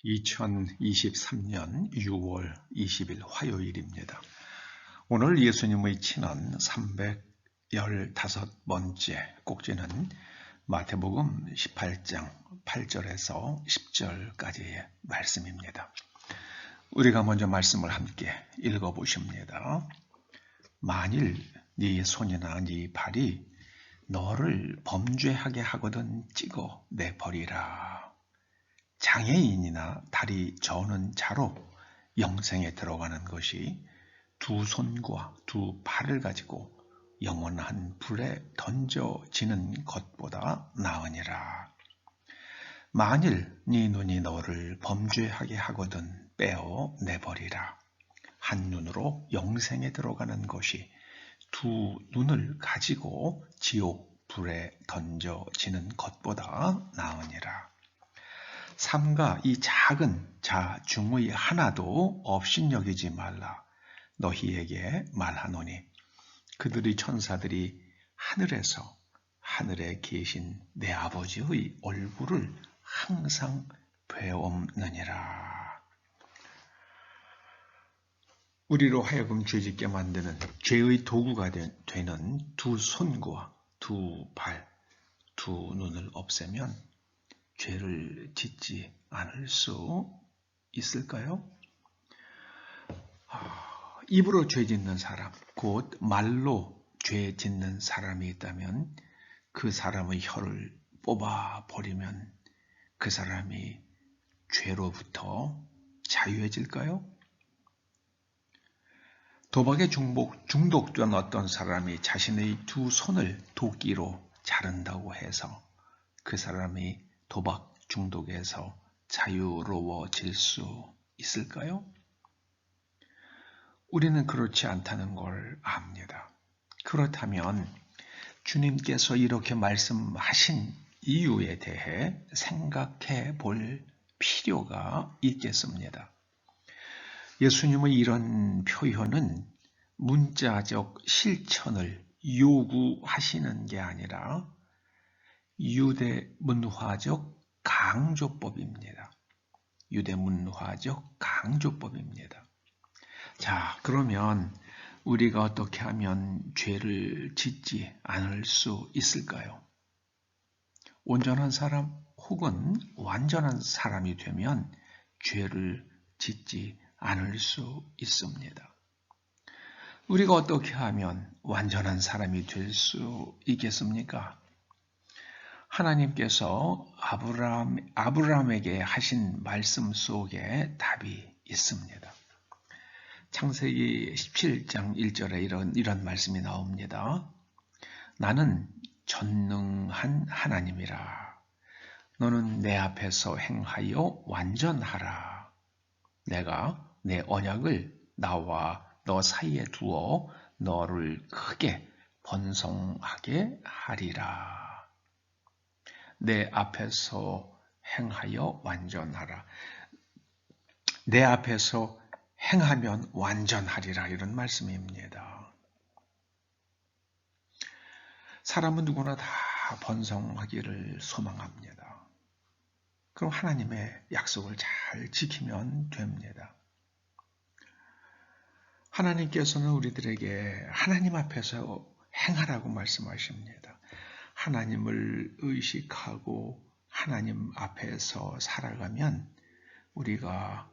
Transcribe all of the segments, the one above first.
2023년 6월 20일 화요일입니다. 오늘 예수님의 친언 315번째 꼭지는 마태복음 18장 8절에서 10절까지의 말씀입니다. 우리가 먼저 말씀을 함께 읽어보십니다. 만일 네 손이나 네 발이 너를 범죄하게 하거든 찍어 내버리라. 장애인이나 다리 저는 자로 영생에 들어가는 것이 두 손과 두 발을 가지고 영원한 불에 던져지는 것보다 나으니라. 만일 네 눈이 너를 범죄하게 하거든 빼어 내버리라. 한 눈으로 영생에 들어가는 것이 두 눈을 가지고 지옥 불에 던져지는 것보다 나으니라. 삼가 이 작은 자 중의 하나도 업신여기지 말라. 너희에게 말하노니 그들의 천사들이 하늘에서 하늘에 계신 내 아버지의 얼굴을 항상 뵈옵느니라. 우리로 하여금 죄짓게 만드는 죄의 도구가 되는 두 손과 두 발, 두 눈을 없애면 죄를 짓지 않을 수 있을까요? 입으로 죄 짓는 사람, 곧 말로 죄 짓는 사람이 있다면 그 사람의 혀를 뽑아버리면 그 사람이 죄로부터 자유해질까요? 도박에 중독된 어떤 사람이 자신의 두 손을 도끼로 자른다고 해서 그 사람이 도박 중독에서 자유로워질 수 있을까요? 우리는 그렇지 않다는 걸 압니다. 그렇다면 주님께서 이렇게 말씀하신 이유에 대해 생각해 볼 필요가 있겠습니다. 예수님의 이런 표현은 문자적 실천을 요구하시는 게 아니라 유대문화적 강조법입니다. 유대문화적 강조법입니다. 자, 그러면 우리가 어떻게 하면 죄를 짓지 않을 수 있을까요? 온전한 사람 혹은 완전한 사람이 되면 죄를 짓지 않을 수 있습니다. 우리가 어떻게 하면 완전한 사람이 될 수 있겠습니까? 하나님께서 아브라함에게 하신 말씀 속에 답이 있습니다. 창세기 17장 1절에 이런 말씀이 나옵니다. 나는 전능한 하나님이라. 너는 내 앞에서 행하여 완전하라. 내가 내 언약을 나와 너 사이에 두어 너를 크게 번성하게 하리라. 내 앞에서 행하여 완전하라. 내 앞에서 행하면 완전하리라. 이런 말씀입니다. 사람은 누구나 다 번성하기를 소망합니다. 그럼 하나님의 약속을 잘 지키면 됩니다. 하나님께서는 우리들에게 하나님 앞에서 행하라고 말씀하십니다. 하나님을 의식하고 하나님 앞에서 살아가면 우리가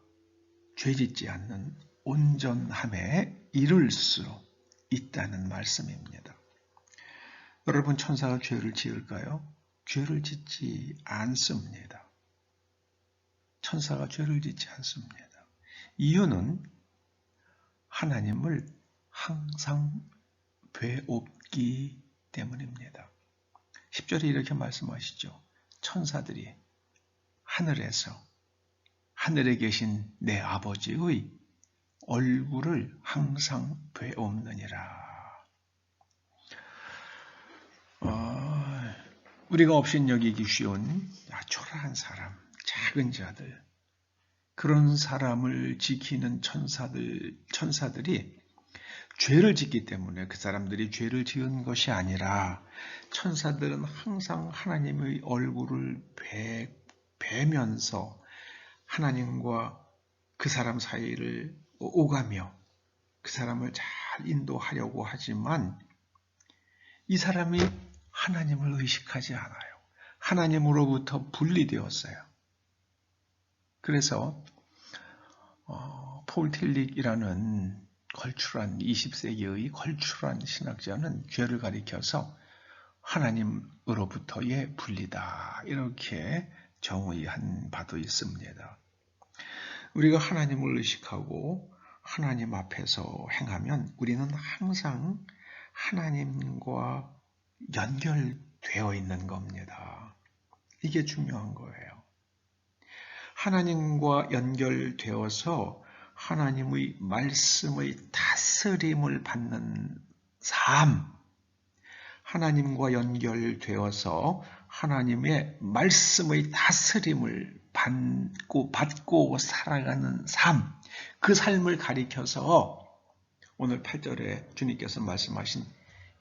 죄짓지 않는 온전함에 이를 수 있다는 말씀입니다. 여러분, 천사가 죄를 지을까요? 죄를 짓지 않습니다. 천사가 죄를 짓지 않습니다. 이유는 하나님을 항상 뵈옵기 때문입니다. 10절에 이렇게 말씀하시죠. 천사들이 하늘에서 하늘에 계신 내 아버지의 얼굴을 항상 뵈옵느니라. 우리가 업신여기기 쉬운 초라한 사람, 작은 자들, 그런 사람을 지키는 천사들이 죄를 짓기 때문에 그 사람들이 죄를 지은 것이 아니라 천사들은 항상 하나님의 얼굴을 뵈면서 하나님과 그 사람 사이를 오가며 그 사람을 잘 인도하려고 하지만 이 사람이 하나님을 의식하지 않아요. 하나님으로부터 분리되었어요. 그래서 폴 틸릭이라는 걸출한 20세기의 걸출한 신학자는 죄를 가리켜서 하나님으로부터의 분리다 이렇게 정의한 바도 있습니다. 우리가 하나님을 의식하고 하나님 앞에서 행하면 우리는 항상 하나님과 연결되어 있는 겁니다. 이게 중요한 거예요. 하나님과 연결되어서 하나님의 말씀의 다스림을 받는 삶, 하나님과 연결되어서 하나님의 말씀의 다스림을 받고 살아가는 삶, 그 삶을 가리켜서 오늘 8절에 주님께서 말씀하신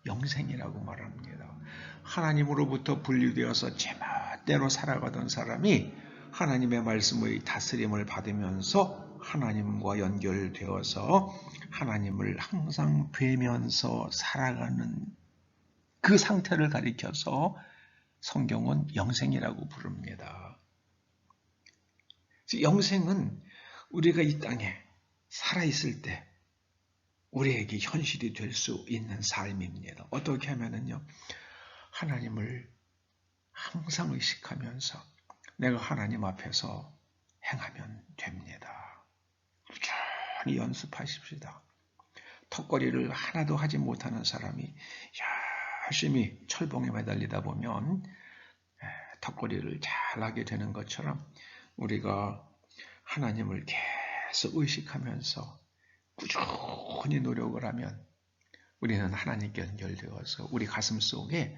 영생이라고 말합니다. 하나님으로부터 분리되어서 제멋대로 살아가던 사람이 하나님의 말씀의 다스림을 받으면서 하나님과 연결되어서 하나님을 항상 뵈면서 살아가는 그 상태를 가리켜서 성경은 영생이라고 부릅니다. 영생은 우리가 이 땅에 살아있을 때 우리에게 현실이 될 수 있는 삶입니다. 어떻게 하면은요, 하나님을 항상 의식하면서 내가 하나님 앞에서 행하면 됩니다. 꾸준히 연습하십시다. 턱걸이를 하나도 하지 못하는 사람이 열심히 철봉에 매달리다 보면 턱걸이를 잘하게 되는 것처럼 우리가 하나님을 계속 의식하면서 꾸준히 노력을 하면 우리는 하나님께 연결되어서 우리 가슴 속에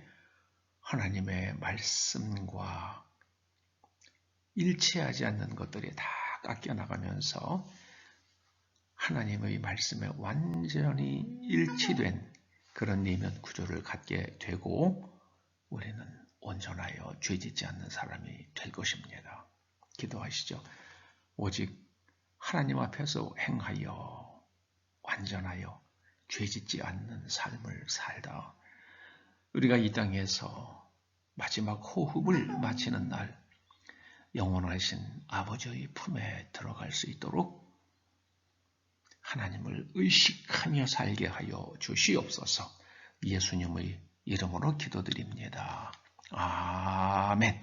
하나님의 말씀과 일치하지 않는 것들이 다 깎여나가면서 하나님의 말씀에 완전히 일치된 그런 내면 구조를 갖게 되고 우리는 온전하여 죄짓지 않는 사람이 될 것입니다. 기도하시죠. 오직 하나님 앞에서 행하여 완전하여 죄짓지 않는 삶을 살다 우리가 이 땅에서 마지막 호흡을 마치는 날 영원하신 아버지의 품에 들어갈 수 있도록 하나님을 의식하며 살게 하여 주시옵소서. 예수님의 이름으로 기도드립니다. 아멘.